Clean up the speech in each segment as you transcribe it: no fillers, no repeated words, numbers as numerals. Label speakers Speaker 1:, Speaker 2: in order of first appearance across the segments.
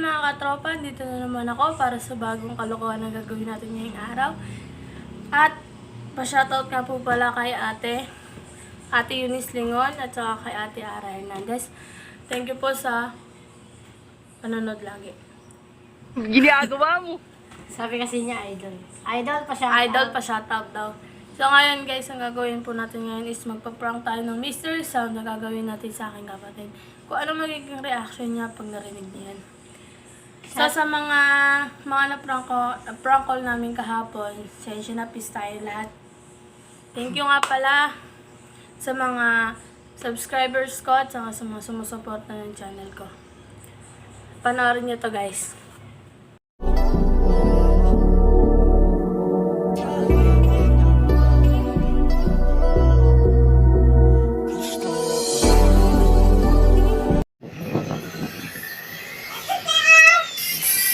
Speaker 1: mga katropa, dito na naman ako para sa bagong kalokohan na gagawin natin ngayong araw. At pa-shoutout nga po pala kay Ate Eunice Lingon at saka kay Ate Ara Hernandez. Thank you po sa panonood lagi.
Speaker 2: Ginagawa mo.
Speaker 3: Sabi kasi niya idol. Idol pa siya.
Speaker 1: Idol pa shoutout daw. So ngayon guys, ang gagawin po natin ngayon is magpa-prank tayo ng mystery sound na gagawin natin sa aking kapatid. Kung ano magiging reaction niya pag narinig niya yan. So sa mga na-prank call namin kahapon, sensya na peace tayo lahat. Thank you nga pala sa mga subscribers ko at saka sa mga sumusuporta ng channel ko. Panoorin niyo to guys.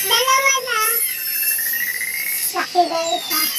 Speaker 4: Dalawa na. Laki na isa.